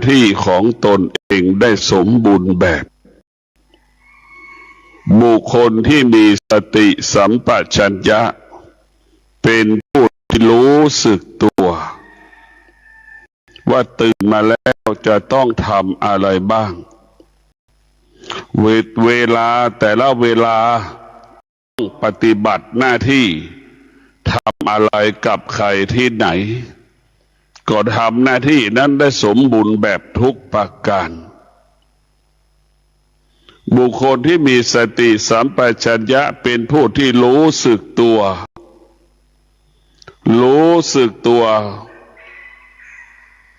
ที่ของตนเองได้สมบูรณ์แบบบุคคลที่มีสติสัมปชัญญะเป็นผู้ที่รู้สึกตัวว่าตื่นมาแล้วจะต้องทำอะไรบ้างเวลาแต่ละเวลาต้องปฏิบัติหน้าที่ทำอะไรกับใครที่ไหนก็ทำหน้าที่นั้นได้สมบูรณ์แบบทุกประการบุคคลที่มีสติสัมปชัญญะเป็นผู้ที่รู้สึกตัว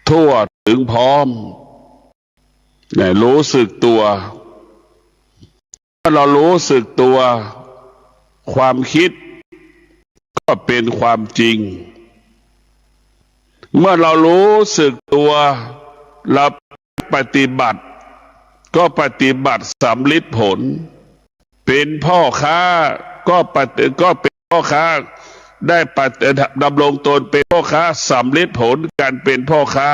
ทั่วถึงพร้อมเนี่ยรู้สึกตัวถ้าเรารู้สึกตัวความคิดก็เป็นความจริงเมื่อเรารู้สึกตัวเราปฏิบัติก็ปฏิบัติสำลิดผลเป็นพ่อค้าก็เป็นพ่อค้าได้ดำรงตนเป็นพ่อค้าสำลิดผลการเป็นพ่อค้า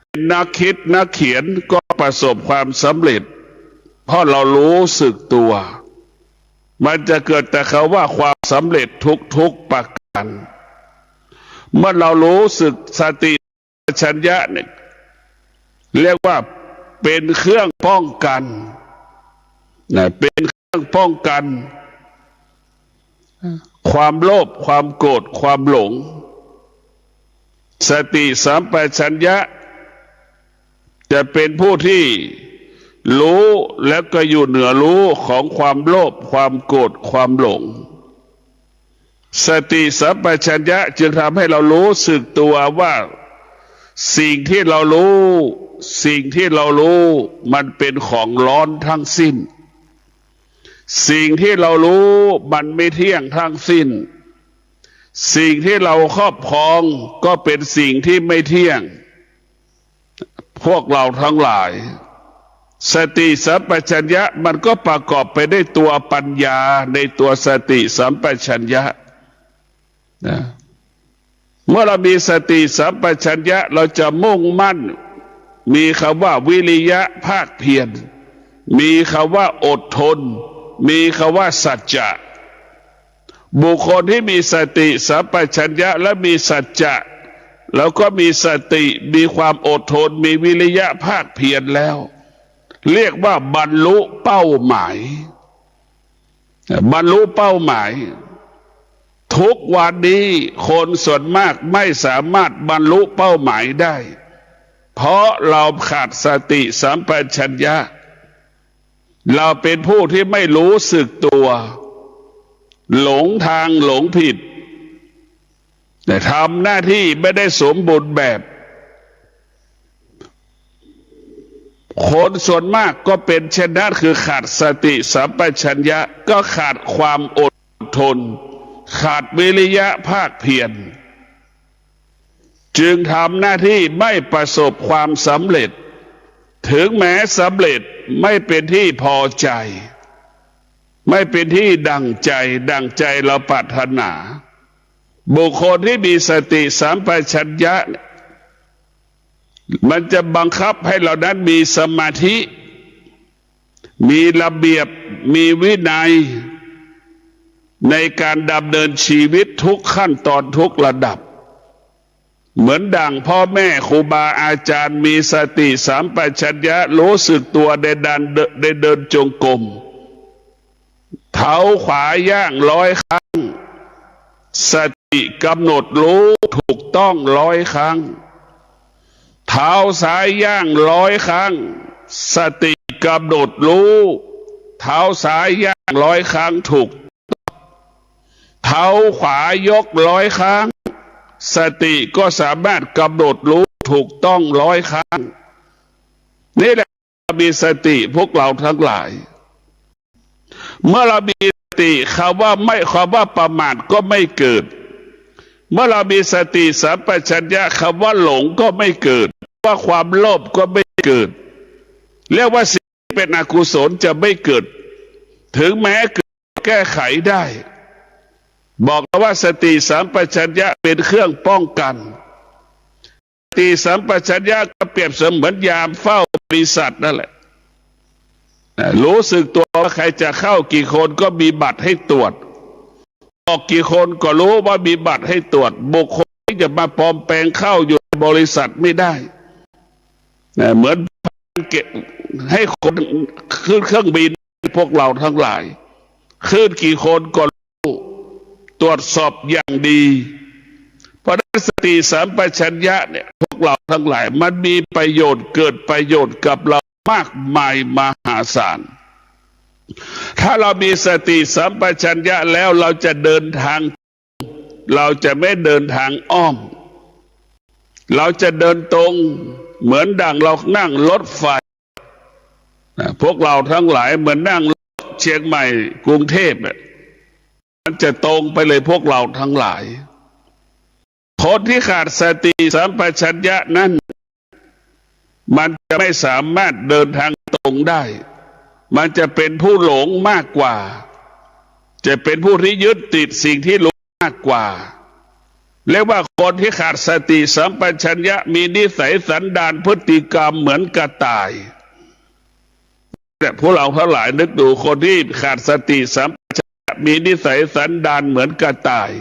เป็นนักคิดนักเขียนก็ประสบความสำเร็จเพราะเรารู้สึกตัวมันจะเกิดแต่คำว่าความสำเร็จทุกประการเมื่อเรารู้สึกสติสัมปชัญญะเนี่ยเรียกว่าเป็นเครื่องป้องกันนะเป็นเครื่องป้องกันความโลภความโกรธความหลงสติสัมปชัญญะจะเป็นผู้ที่รู้แล้วก็อยู่เหนือรู้ของความโลภความโกรธความหลงสติสัมปชัญญะจึงทำให้เรารู้สึกตัวว่าสิ่งที่เรารู้มันเป็นของร้อนทั้งสิ้นสิ่งที่เรารู้มันไม่เที่ยงทั้งสิ้นสิ่งที่เราครอบครองก็เป็นสิ่งที่ไม่เที่ยงพวกเราทั้งหลายสติสัมปชัญญะมันก็ประกอบไปด้วยตัวปัญญาในตัวสติสัมปชัญญะนะเมื่อเรามีสติสัมปชัญญะเราจะมุ่งมั่นมีคำว่าวิริยะภาคเพียรมีคำว่าอดทนมีคำว่าสัจจะบุคคลที่มีสติสัมปชัญญะและมีสัจจะแล้วก็มีสติมีความอดทนมีวิริยะภาคเพียรแล้วเรียกว่าบรรลุเป้าหมายบรรลุเป้าหมายทุกวันนี้คนส่วนมากไม่สามารถบรรลุเป้าหมายได้เพราะเราขาดสติสัมปชัญญะเราเป็นผู้ที่ไม่รู้สึกตัวหลงทางหลงผิดแต่ทำหน้าที่ไม่ได้สมบูรณ์แบบคนส่วนมากก็เป็นเช่นนั้นคือขาดสติสัมปชัญญะก็ขาดความอดทนขาดวิริยะภาคเพียรจึงทำหน้าที่ไม่ประสบความสำเร็จถึงแม้สำเร็จไม่เป็นที่พอใจไม่เป็นที่ดั่งใจเราปรารถนาบุคคลที่มีสติสัมปชัญญะมันจะบังคับให้เรานั้นมีสมาธิมีระเบียบมีวินัยในการดำเนินชีวิตทุกขั้นตอนทุกระดับเหมือนดังพ่อแม่ครูบาอาจารย์มีสติสัมปชัญญะรู้สึกตัวในเดินจงกรมเท้าขวาย่าง100 ครั้งสติกำหนดรู้ถูกต้อง100 ครั้งเท้าซ้ายย่าง100 ครั้งสติกำหนดรู้เท้าซ้ายย่าง100 ครั้งถูกเท้าขวายก100 ครั้งสติก็สามารถกำหนดรู้ถูกต้อง100 ครั้งนี่แหละมีสติพวกเราทั้งหลายเมื่อเรามีสติคำว่าประมาทก็ไม่เกิดเมื่อเรามีสติสัมปชัญญะคำว่าหลงก็ไม่เกิดว่าความโลภก็ไม่เกิดเรียกว่าสิ่งที่เป็นอกุศลจะไม่เกิดถึงแม้เกิดแก้ไขได้บอกว่าสติสัมปชัญญะเป็นเครื่องป้องกัน ติสัมปชัญญะก็เปรียบเสมือนยามเฝ้าบริษัทนั่นแหละรู้สึกตัวว่าใครจะเข้ากี่คนก็มีบัตรให้ตรวจออกกี่คนก็รู้ว่ามีบัตรให้ตรวจบุคคลที่จะมาปลอมแปลงเข้าอยู่ในบริษัทไม่ได้เหมือนเก็บให้คนขึ้นเครื่องบินพวกเราทั้งหลายขึ้นกี่คนก็รู้ตรวจสอบอย่างดีเพราะสติสัมปชัญญะเนี่ยพวกเราทั้งหลายมันมีประโยชน์เกิดประโยชน์กับเรามากมายมหาศาลถ้าเรามีสติสัมปชัญญะแล้วเราจะเดินทางเราจะไม่เดินทางอ้อมเราจะเดินตรงเหมือนดังเรานั่งรถไฟพวกเราทั้งหลายเหมือนนั่งรถเชียงใหม่กรุงเทพมันจะตรงไปเลยพวกเราทั้งหลายคนที่ขาดสติสัมปชัญญะนั้นมันจะไม่สามารถเดินทางตรงได้มันจะเป็นผู้หลงมากกว่าจะเป็นผู้ที่ยึดติดสิ่งที่หลงมากกว่าเรียกว่าคนที่ขาดสติสัมปชัญญะมีนิสัยสันดานพฤติกรรมเหมือนกระต่ายแต่พวกเราทั้งหลายนึกดูคนที่ขาดสติสัมปชัญญะมีนิสัยสันดานเหมือนกระต่าย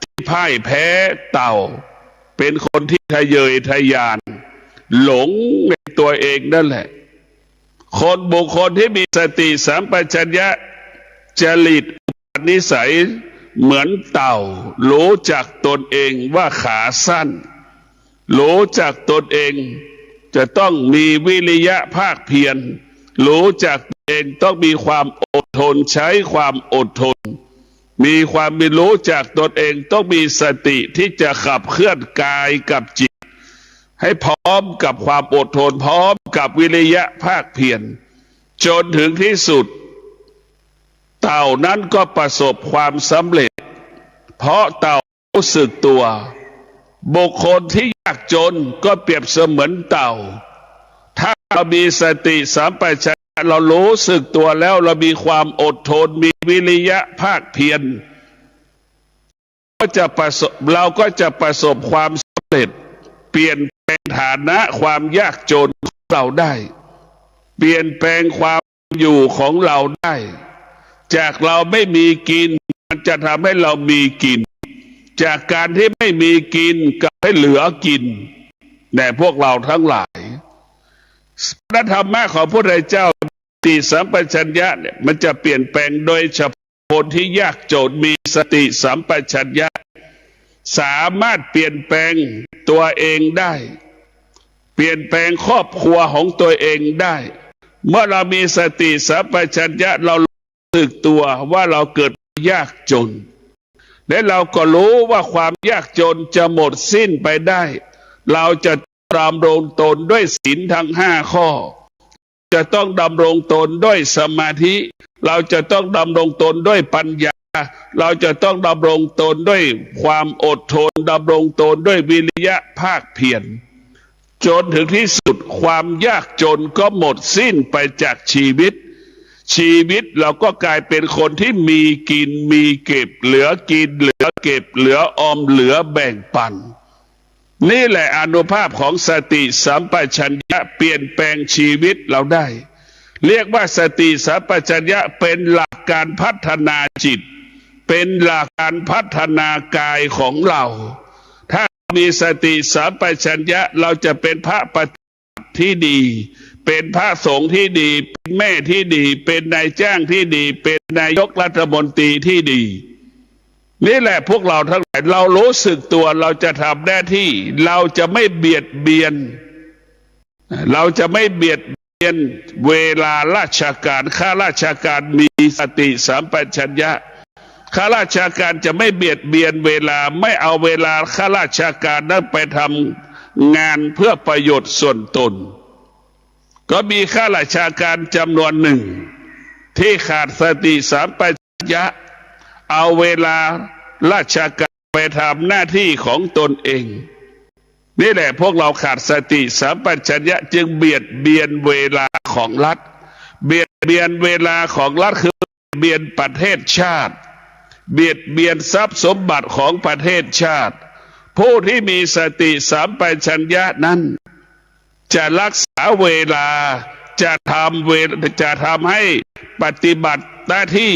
ที่พ่ายแพ้เต่าเป็นคนที่ทะเยอทะยานหลงในตัวเองนั่นแหละคนบุคคลที่มีสติสัมปชัญญะจริตนิสัยเหมือนเต่ารู้จักตนเองว่าขาสั้นรู้จักตนเองจะต้องมีวิริยะภาคเพียรรู้จักตนเองต้องมีความอดทนใช้ความอดทนมีความมีรู้จักตนเองต้องมีสติที่จะขับเคลื่อนกายกับจิตให้พร้อมกับความอดทนพร้อมกับวิริยะภาคเพียรจนถึงที่สุดเต่านั้นก็ประสบความสำเร็จเพราะเต่ารู้สึกตัวบุคคลที่ยากจนก็เปรียบเสมือนเต่าถ้าเรามีสติสัมปชัญญะเรารู้สึกตัวแล้วเรามีความอดทนมีวิริยะภาคเพียรเราก็จะประสบความสำเร็จเปลี่ยนแปลงฐานะความยากจนของเราได้เปลี่ยนแปลงความอยู่ของเราได้จากเราไม่มีกินมันจะทำให้เรามีกินจากการที่ไม่มีกินกับให้เหลือกินแต่พวกเราทั้งหลายพระธรรมะของพระพุทธเจ้าสติสัมปชัญญะเนี่ยมันจะเปลี่ยนแปลงโดยเฉพาะคนที่ยากจนมีสติสัมปชัญญะสามารถเปลี่ยนแปลงตัวเองได้เปลี่ยนแปลงครอบครัวของตัวเองได้เมื่อเรามีสติสัมปชัญญะเรารู้สึกตัวว่าเราเกิดยากจนและเราก็รู้ว่าความยากจนจะหมดสิ้นไปได้เราจะดำรงตนด้วยศีลทั้ง5 ข้อจะต้องดำรงตนด้วยสมาธิเราจะต้องดำรงตนด้วยปัญญาเราจะต้องดำรงตนด้วยความอดทนดำรงตนด้วยวิริยะภาคเพียรจนถึงที่สุดความยากจนก็หมดสิ้นไปจากชีวิตเราก็กลายเป็นคนที่มีกินมีเก็บเหลือกินเหลือเก็บเหลือออมเหลือแบ่งปันนี่แหละอานุภาพของสติสัมปชัญญะเปลี่ยนแปลงชีวิตเราได้เรียกว่าสติสัมปชัญญะเป็นหลักการพัฒนาจิตเป็นหลักการพัฒนากายของเราถ้ามีสติสัมปชัญญะเราจะเป็นพระปฏิบัติที่ดีเป็นพระสงฆ์ที่ดีเป็นแม่ที่ดีเป็นนายจ้างที่ดีเป็นนายกรัฐมนตรีที่ดีนี่แหละพวกเราทั้งหลายเรารู้สึกตัวเราจะทำหน้าที่เราจะไม่เบียดเบียนเราจะไม่เบียดเบียนเวลาราชการข้าราชการมีสติสัมปชัญญะข้าราชการจะไม่เบียดเบียนเวลาไม่เอาเวลาข้าราชการนั้นไปทำงานเพื่อประโยชน์ส่วนตนก็มีข้าราชการจำนวนหนึ่งที่ขาดสติสัมปชัญญะเอาเวลาราชการไปทำหน้าที่ของตนเองนี่แหละพวกเราขาดสติสัมปชัญญะจึงเบียดเบียนเวลาของรัฐเบียดเบียนเวลาของรัฐคือเบียนประเทศชาติเบียดเบียนทรัพย์สมบัติของประเทศชาติ ผู้ที่มีสติสัมปชัญญะนั้นจะรักษาเวลาจะทำให้ปฏิบัติหน้าที่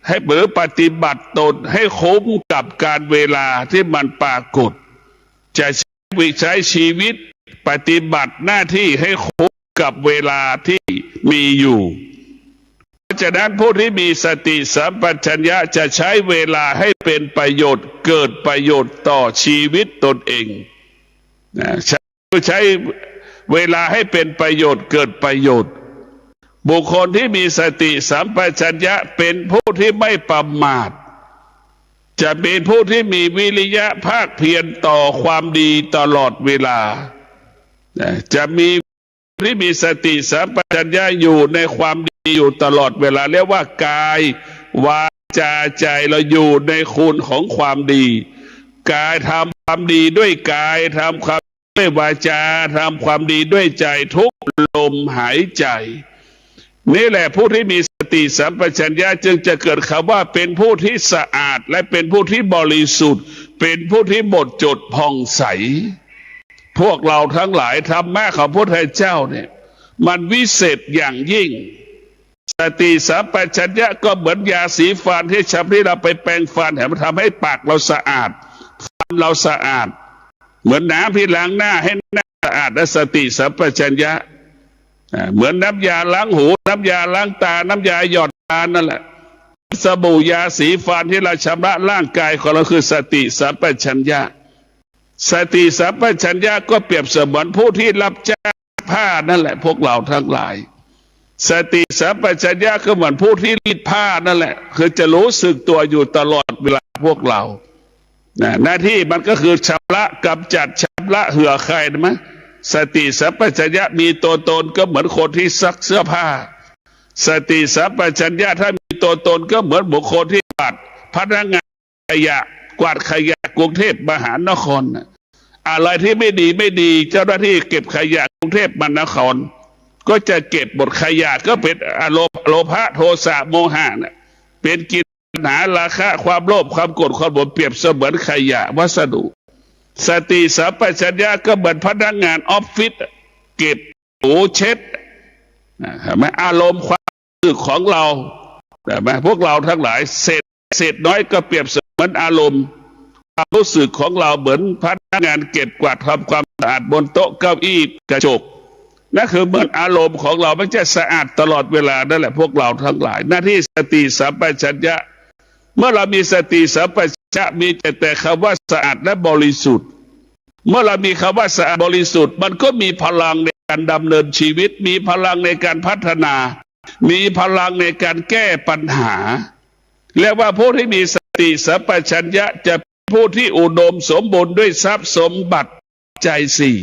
ให้ปฏิบัติตนให้คุ้มกับการเวลาที่มันปรากฏจะใช้ชีวิตปฏิบัติหน้าที่ให้คุ้มกับเวลาที่มีอยู่เพราะฉะนั้นผู้ที่มีสติสัมปชัญญะจะใช้เวลาให้เป็นประโยชน์เกิดประโยชน์ต่อชีวิตตนเองใช้เวลาให้เป็นประโยชน์เกิดประโยชน์บุคคลที่มีสติสัมปชัญญะเป็นผู้ที่ไม่ประมาทจะเป็นผู้ที่มีวิริยะภาคเพียรต่อความดีตลอดเวลาจะมีที่มีสติสัมปชัญญะอยู่ในความดีอยู่ตลอดเวลาเรียกว่ากายวาจาใจเราอยู่ในคุณของความดีกายทำความดีด้วยกายทำความด้วยวาจาทำความดีด้วยใจทุกลมหายใจนี่แหละผู้ที่มีสติสัมปชัญญะจึงจะเกิดคำว่าเป็นผู้ที่สะอาดและเป็นผู้ที่บริสุทธิ์เป็นผู้ที่หมดจดผ่องใสพวกเราทั้งหลายธรรมะของพระพุทธเจ้าเนี่ยมันวิเศษอย่างยิ่งสติสัมปชัญญะก็เหมือนยาสีฟันที่ชำที่เราไปแปรงฟันให้มันทำให้ปากเราสะอาดฟันเราสะอาดเหมือนน้ำที่ล้างหน้าให้หน้าสะอาดและสติสัมปชัญญะเหมือนน้ำยาล้างหูน้ำยาล้างตาน้ำยาหยอดตานั่นแหละสบู่ยาสีฟันที่เราชำระร่างกายของเราคือสติสัมปชัญญะสติสัมปชัญญะก็เปรียบเสมือนผู้ที่รับจ้างผ้านั่นแหละพวกเราทั้งหลายสติสัมปชัญญะก็เหมือนผู้ที่รีดผ้านั่นแหละคือจะรู้สึกตัวอยู่ตลอดเวลาพวกเราหน้าที่มันก็คือชำระกำจัดชำระเหื่อใครนะมั้ยสติสัมปชัญญะมีตัวตนก็เหมือนคนที่ซักเสื้อผ้าสติสัมปชัญญะถ้ามีตัวตนก็เหมือนบุคคลที่กวาดพนักงานขยะกวาดขยะกรุงเทพมหานครอะไรที่ไม่ดีเจ้าหน้าที่เก็บขยะกรุงเทพมหานครก็จะเก็บหมดขยะก็เป็นโลภะโทสะโมหะเป็นกิเลสหาราคะความโลภความโกรธความหลงเปรียบเสมือนขยะวัสดุสติสัมปชัญญะก็เหมือนพนักงานออฟฟิศเก็บถูเช็ดอารมณ์ความรู้สึกของเราพวกเราทั้งหลายเศษน้อยก็เปรียบเสมือนอารมณ์ความรู้สึกของเราเหมือนพนักงานเก็บกวาดทำความสะอาดบนโต๊ะเก้าอี้กระจกนั่นคือเหมือนอารมณ์ของเราไม่ใช่สะอาดตลอดเวลานั่นแหละพวกเราทั้งหลายหน้าที่สติสัมปชัญญะเมื่อเรามีสติสัมปชัญญะมีแต่คำว่าสะอาดและบริสุทธิ์เมื่อเรามีคำว่าสะอาดบริสุทธิ์มันก็มีพลังในการดำเนินชีวิตมีพลังในการพัฒนามีพลังในการแก้ปัญหาเรียกว่าผู้ที่มีสติสัมปชัญญะจะผู้ที่อุดมสมบูรณ์ด้วยทรัพย์สมบัติใจสี่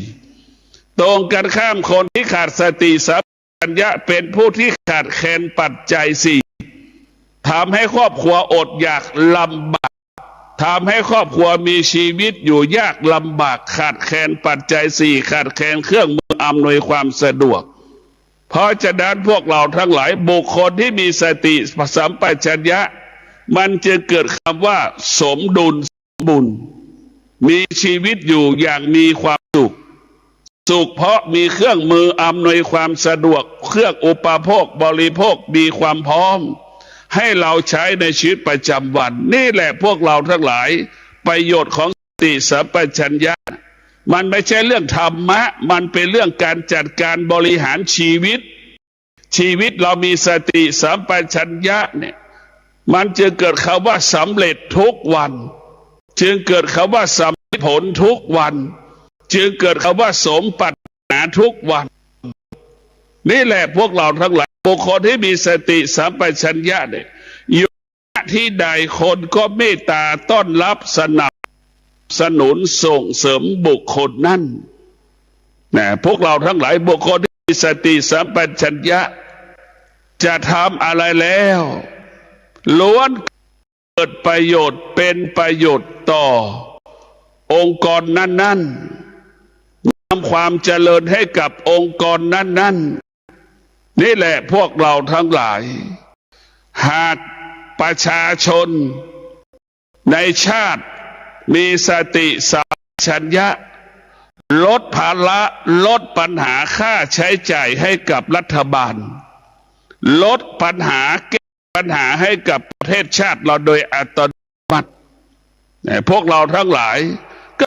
ตรงกันข้ามคนที่ขาดสติสัมปชัญญะเป็นผู้ที่ขาดแคลนปัจจัยสี่ทำให้ครอบครัวอดอยากลำบากทำให้ครอบครัวมีชีวิตอยู่ยากลำบากขาดแคลนปัจจัยสี่ขาดแคลนเครื่องมืออำนวยความสะดวกเพราะฉะนั้นพวกเราทั้งหลายบุคคลที่มีสติสัมปชัญญะมันจะเกิดคำว่าสมดุลสมบูรณ์มีชีวิตอยู่อย่างมีความสุขเพราะมีเครื่องมืออำนวยความสะดวกเครื่องอุปโภคบริโภคมีความพร้อมให้เราใช้ในชีวิตประจำวันนี่แหละพวกเราทั้งหลายประโยชน์ของสติสัมปชัญญะมันไม่ใช่เรื่องธรรมะมันเป็นเรื่องการจัดการบริหารชีวิตเรามีสติสัมปชัญญะเนี่ยมันจึงเกิดคำว่าสำเร็จทุกวันจึงเกิดคำว่าสำเร็จผลทุกวันจึงเกิดคำว่าสมปรารถนาทุกวันนี่แหละพวกเราทั้งหลายบุคคลที่มีสติสัมปชัญญะเนี่ยอยู่ที่ใดคนก็เมตตาต้อนรับสนับสนุนส่งเสริมบุคคลนั้นพวกเราทั้งหลายบุคคลที่มีสติสัมปชัญญะจะทำอะไรแล้วล้วนเกิดประโยชน์เป็นประโยชน์ต่อองค์กรนั้นๆนำความเจริญให้กับองค์กรนั้นๆนี่แหละพวกเราทั้งหลายหากประชาชนในชาติ มีสติสัมปชัญญะลดภาระลดปัญหาค่าใช้จ่ายให้กับรัฐบาลลดปัญหาแก้ปัญหาให้กับประเทศชาติเราโดยอัตโนมัติพวกเราทั้งหลายก็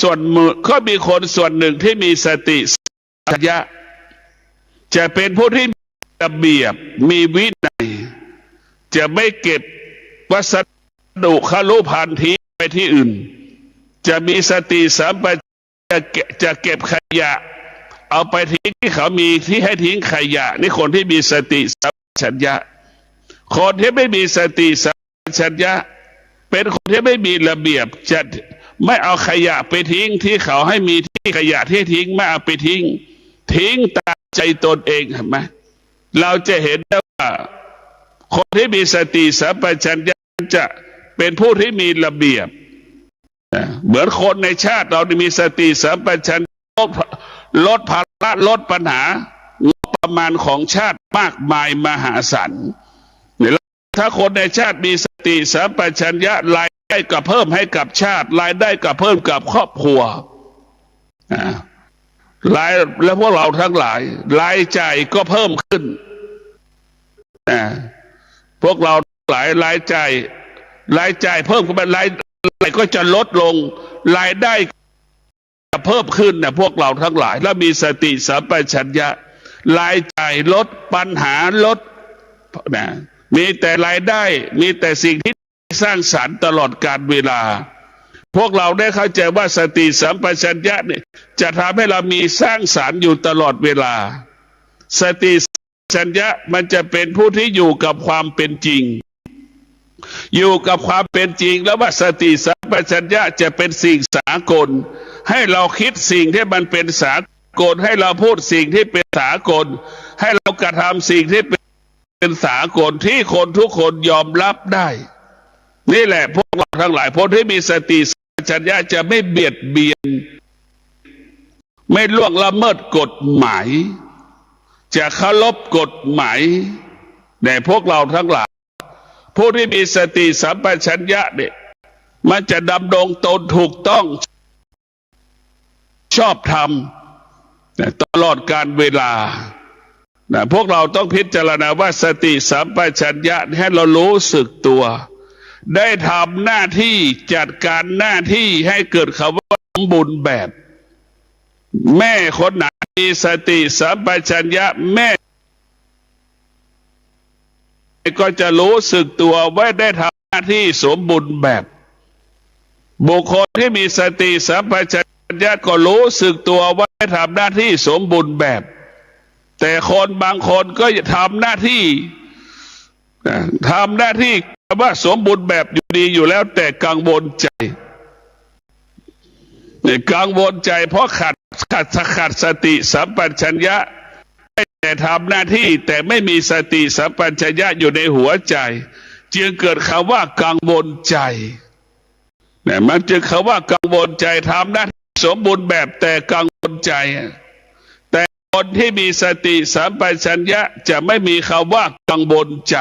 ส่วนมือก็มีคนส่วนหนึ่งที่มีสติสัมปชัญญะจะเป็นผู้ที่มีระเบียบมีวินัยจะไม่เก็บวัสดุคฤภัณฑ์ทิ้งไปที่อื่นจะมีสติสัมปชัญญะจะเก็บขยะเอาไปทิ้งที่เขามีที่ให้ทิ้งขยะนี่คนที่มีสติสัมปชัญญะคนที่ไม่มีสติสัมปชัญญะเป็นคนที่ไม่มีระเบียบจะไม่เอาขยะไปทิ้งที่เขาให้มีที่ขยะที่ทิ้งไม่เอาไปทิ้งตามใจตนเองเห็นไหมเราจะเห็นว่าคนที่มีสติสัมปชัญญะจะเป็นผู้ที่มีระเบียบเหมือนคนในชาติเรามีสติสัมปชัญญะลดภาระลดปัญหางบประมาณของชาติมากมายมหาศาลถ้าคนในชาติมีสติสัมปชัญญะรายได้ก็เพิ่มให้กับชาติรายได้ก็เพิ่มกับครอบครัวและพวกเราทั้งหลายรายจ่ายก็เพิ่มขึ้นพวกเราหลายรายจ่ายเพิ่มขึ้นรายได้ก็จะลดลงรายได้จะเพิ่มขึ้นนะพวกเราทั้งหลายแล้วมีสติสัมปชัญญะรายจ่ายลดปัญหาลดนะมีแต่รายได้มีแต่สิ่งที่สร้างสรรค์ตลอดกาลเวลาพวกเราได้เข้าใจว่าสติสัมปชัญญะเนี่ยจะทำให้เรามีสร้างสรรค์อยู่ตลอดเวลาสติสัมปชัญญะมันจะเป็นผู้ที่อยู่กับความเป็นจริงอยู่กับความเป็นจริงแล้วว่าสติสัมปชัญญะจะเป็นสิ่งสากลให้เราคิดสิ่งที่มันเป็นสากลให้เราพูดสิ่งที่เป็นสากลให้เรากระทำสิ่งที่เป็นสากลที่คนทุกคนยอมรับได้นี่แหละพวกเราทั้งหลายคนที่มีสติสัมปชัญญะจะไม่เบียดเบียนไม่ล่วงละเมิดกฎหมายจะเคารพกฎหมายแต่พวกเราทั้งหลายผู้ที่มีสติสัมปชัญญะเนี่ยมันจะดำรงตนถูกต้องชอบธรรมตลอดการเวลาพวกเราต้องพิจารณาว่าสติสัมปชัญญะให้เรารู้สึกตัวได้ทำหน้าที่จัดการหน้าที่ให้เกิดคำว่าสมบูรณ์แบบแม่คนไหนมีสติสัมปชัญญะแม่ก็จะรู้สึกตัวว่าได้ทำหน้าที่สมบูรณ์แบบบุคคลที่มีสติสัมปชัญญะก็รู้สึกตัวว่าได้ทำหน้าที่สมบูรณ์แบบแต่คนบางคนก็จะทำหน้าที่ว่าสมบูรณ์แบบอยู่ดีอยู่แล้วแต่กังวลใจกังวลใจเพราะขาดสติสัมปชัญญะแต่ทำหน้าที่แต่ไม่มีสติสัมปชัญญะอยู่ในหัวใจจึงเกิดคำว่ากังวลใจมันจึงคำว่ากังวลใจทำหน้าที่สมบูรณ์แบบแต่กังวลใจแต่คนที่มีสติสัมปชัญญะจะไม่มีคำว่ากังวลใจ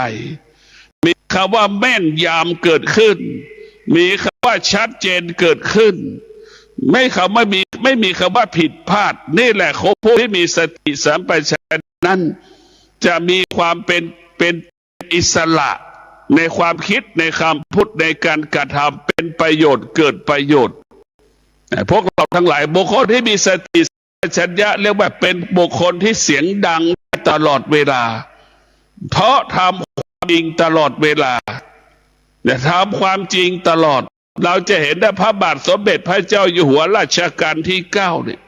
มีคำว่าแม่นยำเกิดขึ้นมีคำว่าชัดเจนเกิดขึ้นไม่มีคำว่าผิดพลาดนี่แหละผู้ที่มีสติสัมปชัญญะนั้นจะมีความเป็นอิสระในความคิดในคำพูดในการกระทำเป็นประโยชน์เกิดประโยชน์พวกเราทั้งหลายบุคคลที่มีสติสัมปชัญญะเรียกว่าเป็นบุคคลที่เสียงดังตลอดเวลาเพราะทำความจริงตลอดเวลาทำความจริงตลอดเราจะเห็นได้พระบาทสมเด็จพระเจ้าอยู่หัวรัชกาลที่9เนี่ย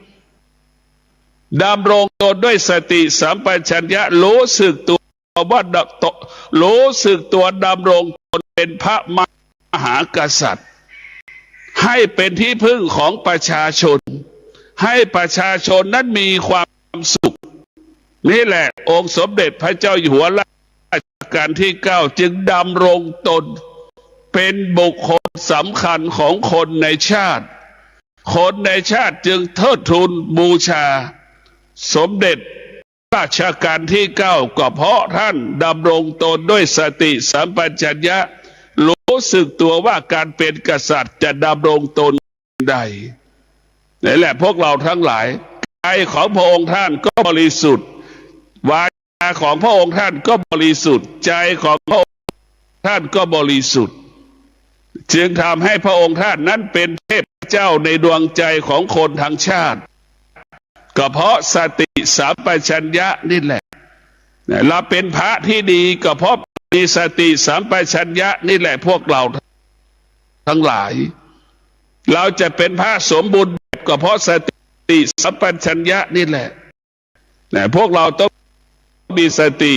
ดำรงตนด้วยสติสัมปชัญญะรู้สึกตัวว่ารู้สึกตัวดำรงตนเป็นพระมหากษัตริย์ให้เป็นที่พึ่งของประชาชนให้ประชาชนนั้นมีความสุขนี่แหละองค์สมเด็จพระเจ้าอยู่หัวรัชกาลที่9จึงดำรงตนเป็นบุคคลสำคัญของคนในชาติคนในชาติจึงเทิดทูนบูชาสมเด็จรัชกาลที่9ก็เพราะท่านดำรงตนด้วยสติสัมปชัญญะรู้ รู้สึกตัวว่าการเป็นกษัตริย์จะดำรงตนใดนี่แหละพวกเราทั้งหลายใจของพระองค์ท่านก็บริสุทธิ์วาจาของพระองค์ท่านก็บริสุทธิ์ใจของพระองค์ท่านก็บริสุทธิ์จึงทำให้พระองค์ท่านนั้นเป็นเทพเจ้าในดวงใจของคนทั้งชาติก็เพราะสติสัมปชัญญะนี่แหละเราเป็นพระที่ดีก็เพราะมีสติสัมปชัญญะนี่แหละพวกเราทั้งหลายเราจะเป็นพระสมบูรณ์แบบก็เพราะสติสัมปชัญญะนี่แหละพวกเราต้องมีสติ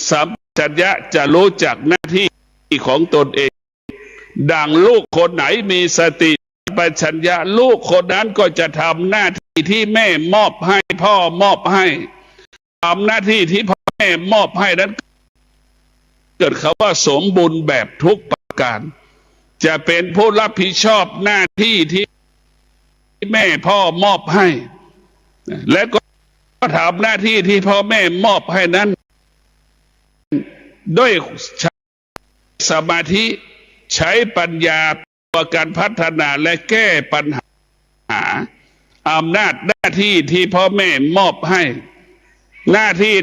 สัมปชัญญะจะรู้จักหน้าที่ของตนเองดังลูกคนไหนมีสติสัมปชัญญะลูกคนนั้นก็จะทำหน้าที่ที่แม่มอบให้พ่อมอบให้ทำหน้าที่ที่พ่อแม่มอบให้นั้นเกิดคำว่าสมบูรณ์แบบทุกประการจะเป็นผู้รับผิดชอบหน้าที่ที่แม่พ่อมอบให้และก็ทำหน้าที่ที่พ่อแม่มอบให้นั้นด้วยใช้สมาธิใช้ปัญญาประการพัฒนาและแก้ปัญหาอำนาจหน้าที่ที่พ่อแม่มอบให้หน้าที่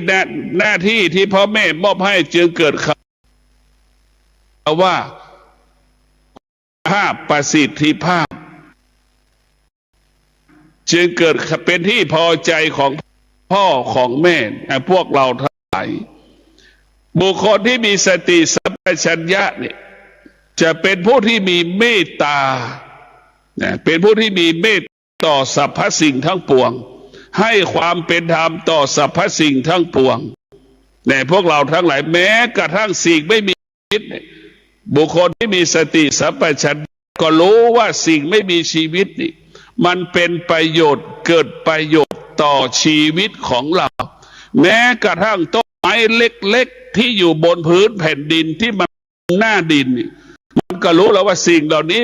ที่พ่อแม่มอบให้จึงเกิดคำว่าประสิทธิภาพจึงเกิดเป็นที่พอใจของพ่อของแม่พวกเราทั้งหลายบุคคลที่มีสติสัมปชัญญะเนี่ยจะเป็นผู้ที่มีเมตตาเป็นผู้ที่มีเมตตาต่อสรรพสิ่งทั้งปวงให้ความเป็นธรรมต่อสรรพสิ่งทั้งปวงพวกเราทั้งหลายแม้กระทั่งสิ่งไม่มีชีวิตบุคคลที่มีสติสัมปชัญญะก็รู้ว่าสิ่งไม่มีชีวิตนี่มันเป็นประโยชน์เกิดประโยชน์ต่อชีวิตของเราแม้กระทั่งต้นไม้เล็กๆที่อยู่บนพื้นแผ่นดินที่มันหน้าดินมันก็รู้แล้วว่าสิ่งเหล่านี้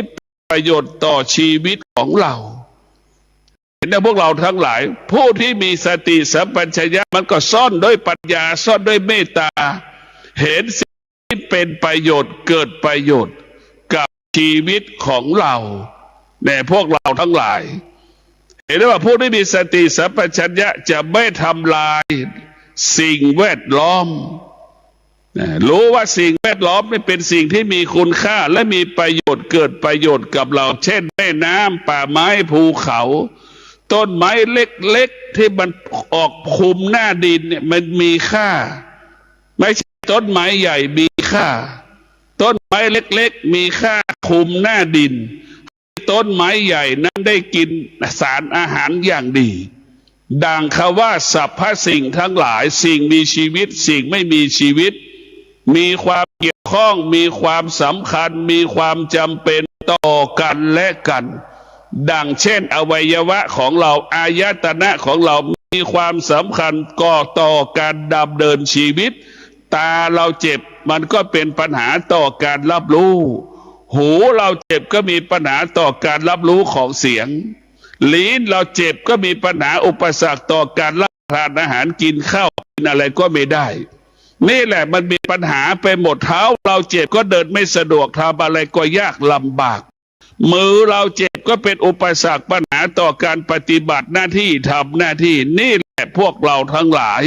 ประโยชน์ต่อชีวิตของเราเห็นไหมพวกเราทั้งหลายผู้ที่มีสติสัมปชัญญะมันก็ซ่อนด้วยปัญญาซ่อนด้วยเมตตาเห็นสิ่งที่เป็นประโยชน์เกิดประโยชน์กับชีวิตของเราพวกเราทั้งหลายเห็นไหมว่าผู้ที่มีสติสัมปชัญญะจะไม่ทำลายสิ่งแวดล้อมรู้ว่าสิ่งแวดล้อมนี่เป็นสิ่งที่มีคุณค่าและมีประโยชน์เกิดประโยชน์กับเราเช่นแม่น้ำป่าไม้ภูเขาต้นไม้เล็กๆที่มันออกคลุมหน้าดินเนี่ยมันมีค่าไม่ใช่ต้นไม้ใหญ่มีค่าต้นไม้เล็กๆมีค่าคลุมหน้าดินต้นไม้ใหญ่นั้นได้กินสารอาหารอย่างดีดังคำว่าสรรพสิ่งทั้งหลายสิ่งมีชีวิตสิ่งไม่มีชีวิตมีความเกี่ยวข้องมีความสำคัญมีความจำเป็นต่อกันและกันดังเช่นอวัยวะของเราอายตนะของเรามีความสำคัญก่อต่อการดำเนินชีวิตตาเราเจ็บมันก็เป็นปัญหาต่อการรับรู้หูเราเจ็บก็มีปัญหาต่อการรับรู้ของเสียงลิ้นเราเจ็บก็มีปัญหาอุปสรรคต่อการรับประทานอาหารกินข้าวกินอะไรก็ไม่ได้นี่แหละมันมีปัญหาไปหมดเท้าเราเจ็บก็เดินไม่สะดวกทำอะไรก็ยากลำบากมือเราเจ็บก็เป็นอุปสรรคปัญหาต่อการปฏิบัติหน้าที่ทำหน้าที่นี่แหละพวกเราทั้งหลาย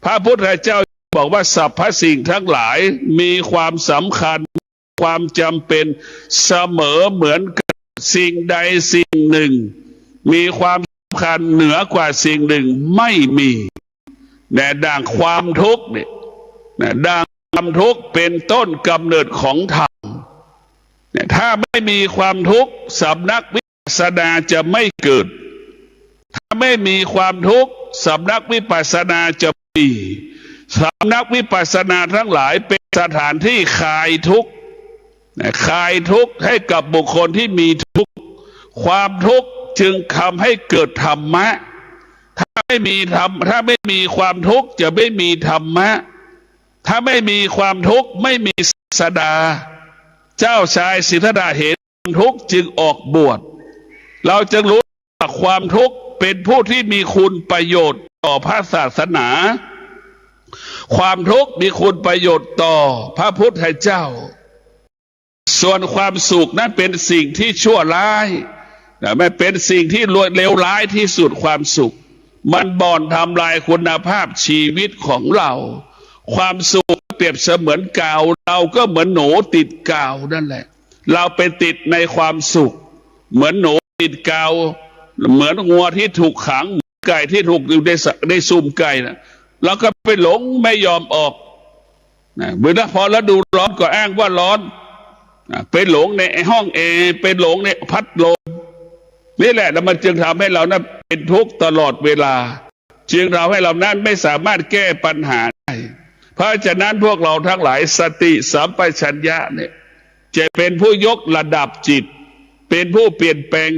พระพุทธเจ้าบอกว่าสรรพสิ่งทั้งหลายมีความสำคัญความจำเป็นเสมอเหมือนกันสิ่งใดสิ่งหนึ่งมีความสำคัญเหนือกว่าสิ่งหนึ่งไม่มีดังความทุกข์เนี่ยดังความทุกข์เป็นต้นกำเนิดของธรรมถ้าไม่มีความทุกข์สำนักวิปัสสนาจะไม่เกิดถ้าไม่มีความทุกข์สำนักวิปัสสนาจะมีสำนักวิปัสสนาทั้งหลายเป็นสถานที่คลายทุกข์คลายทุกข์ให้กับบุคคลที่มีทุกข์ความทุกข์จึงทำให้เกิดธรรมะถ้าไม่มีความทุกข์จะไม่มีธรรมะถ้าไม่มีความทุกข์ไม่มีศาสดาเจ้าชายสิทธัตถะเห็นความทุกข์จึงออกบวชเราจึงรู้ว่าความทุกข์เป็นผู้ที่มีคุณประโยชน์ต่อพระศาสนาความทุกข์มีคุณประโยชน์ต่อพระพุทธเจ้า ส่วนความสุขนั้นเป็นสิ่งที่ชั่วร้ายไม่เป็นสิ่งที่เลวร้ายที่สุดความสุขมันบ่อนทำลายคุณภาพชีวิตของเราความสุขเปรียบเสมือนกาวเราก็เหมือนหนูติดกาวนั่นแหละเราไปติดในความสุขเหมือนหนูติดกาวเหมือนงัวที่ถูกขังไก่ที่ถูกอยู่ในซุ้มไก่นะเราก็ไปหลงไม่ยอมออกเมื่อพอแล้วดูร้อนก็อ้างว่าร้อนไปหลงในห้องไปหลงในพัดลมนี่แหละแล้วมันจึงทำให้เรานั้นเป็นทุกข์ตลอดเวลาจึงทำให้เรานั้นไม่สามารถแก้ปัญหาได้เพราะฉะนั้นพวกเราทั้งหลายสติสัมปชัญญะเนี่ยจะเป็นผู้ยกระดับจิตเป็นผู้เปลี่ยนแปลง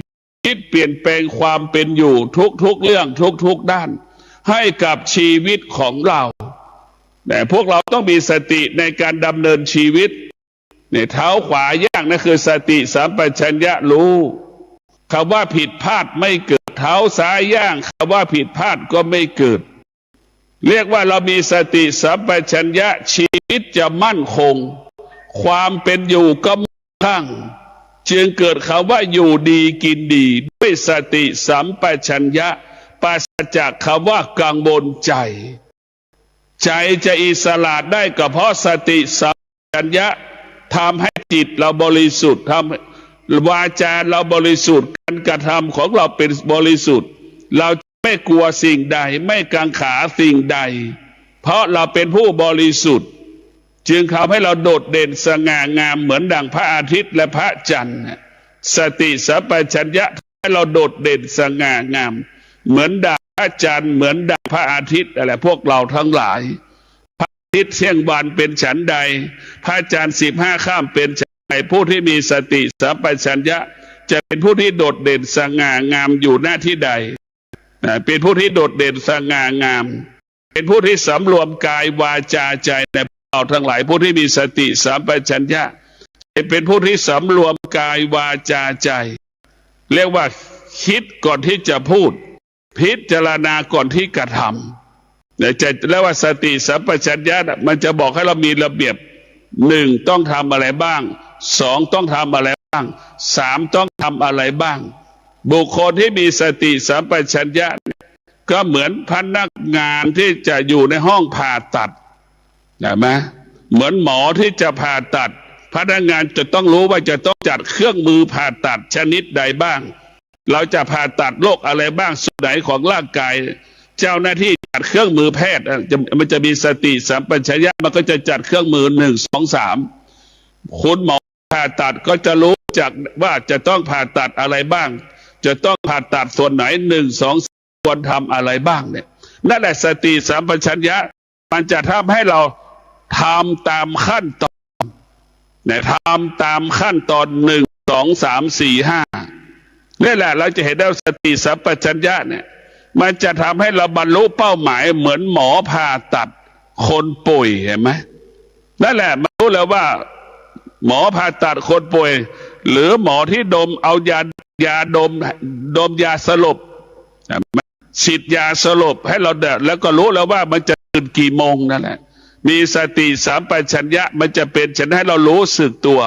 คิดเปลี่ยนแปลงความเป็นอยู่ทุกเรื่องทุกด้านให้กับชีวิตของเราแต่พวกเราต้องมีสติในการดำเนินชีวิตเนี่ยเท้าขวาย่างนั่นคือสติสัมปชัญญะรู้คำว่าผิดพลาดไม่เกิดเท้าซ้ายย่างคำว่าผิดพลาดก็ไม่เกิดเรียกว่าเรามีสติสัมปชัญญะชีวิตจะมั่นคงความเป็นอยู่ก็มั่งคั่งจึงเกิดคำว่าอยู่ดีกินดีด้วยสติสัมปชัญญะปราศจากคำว่ากังวลใจใจจะอิสระได้ก็เพราะสติสัมปชัญญะทำให้จิตเราบริสุทธิ์ทำวาจาเราบริสุทธิ์การกระทำของเราเป็นบริสุทธิ์เราไม่กลัวสิ่งใดไม่กังขาสิ่งใดเพราะเราเป็นผู้บริสุทธิ์จึงทำให้เราโดดเด่นสง่างามเหมือนดังพระอาทิตย์และพระจันทร์สติสัมปชัญญะให้เราโดดเด่นสง่างามเหมือนดังพระจันทร์เหมือนดังพระอาทิตย์อะไรพวกเราทั้งหลายพระอาทิตย์เที่ยงวันเป็นฉันใดพระจันทร์15 ค่ำเป็นฉันใดผู้ที่มีสติสัมปชัญญะจะเป็นผู้ที่โดดเด่นสง่างามอยู่หน้าที่ใดเป็นผู้ที่โดดเด่นสง่างามเป็นผู้ที่สำรวมกายวาจาใจในเราทั้งหลายผู้ที่มีสติสัมปชัญญะเป็นผู้ที่สำรวมกายวาจาใจเรียกว่าคิดก่อนที่จะพูดพิจารณาก่อนที่กระทำจะเรียกว่าสติสัมปชัญญะมันจะบอกให้เรามีระเบียบ1ต้องทำอะไรบ้าง2ต้องทำอะไรบ้าง3ต้องทำอะไรบ้างบุคคลที่มีสติสัมปชัญญะก็เหมือนพนักงานที่จะอยู่ในห้องผ่าตัดใช่ไหมเหมือนหมอที่จะผ่าตัดพนักงานจะต้องรู้ว่าจะต้องจัดเครื่องมือผ่าตัดชนิดใดบ้างเราจะผ่าตัดโรคอะไรบ้างส่วนไหนของร่างกายเจ้าหน้าที่จัดเครื่องมือแพทย์มันจะมีสติสัมปชัญญะมันก็จะจัดเครื่องมือ1 2 3คุณหมอผ่าตัดก็จะรู้จักว่าจะต้องผ่าตัดอะไรบ้างจะต้องผ่าตัดส่วนไหน1 2ควรทำอะไรบ้างเนี่ยนั่นแหละสติสัมปชัญญะมันจะทำให้เราทำตามขั้นตอนเนี่ยทำตามขั้นตอน1 2 3 4 5นี่แหละเราจะเห็นได้สติสัมปชัญญะเนี่ยมันจะทำให้เราบรรลุเป้าหมายเหมือนหมอผ่าตัดคนป่วยเห็นไหมนั่นแหละมันรู้แล้วว่าหมอผ่าตัดคนป่วยหรือหมอที่ดมเอายาดมยาสลบฉีดยาสลบให้เราเดือดแล้วก็รู้แล้วว่ามันจะตื่นกี่โมงนั่นแหละมีสติสัมปชัญญะมันจะเป็นฉันให้เรารู้สึกตัว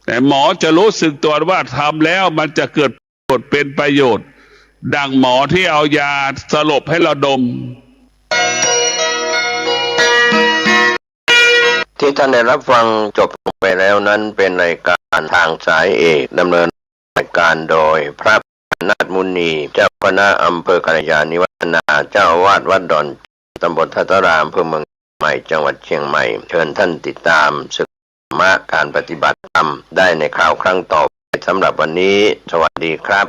แต่หมอจะรู้สึกตัวว่าทำแล้วมันจะเกิดผลเป็นประโยชน์ดังหมอที่เอายาสลบให้เราดมที่ท่านได้รับฟังจบไปแล้วนั้นเป็นรายการทางสายเอกดำเนินรายการโดยพระนาถมุนีเจ้าคณะอำเภอกัลยาณิวัฒนาเจ้าอาวาสวัดดอนตำบลทัตรามอำเภอเมืองใหม่จังหวัดเชียงใหม่เชิญท่านติดตามศึกษาการปฏิบัติธรรมได้ในคราวครั้งต่อไปสำหรับวันนี้สวัสดีครับ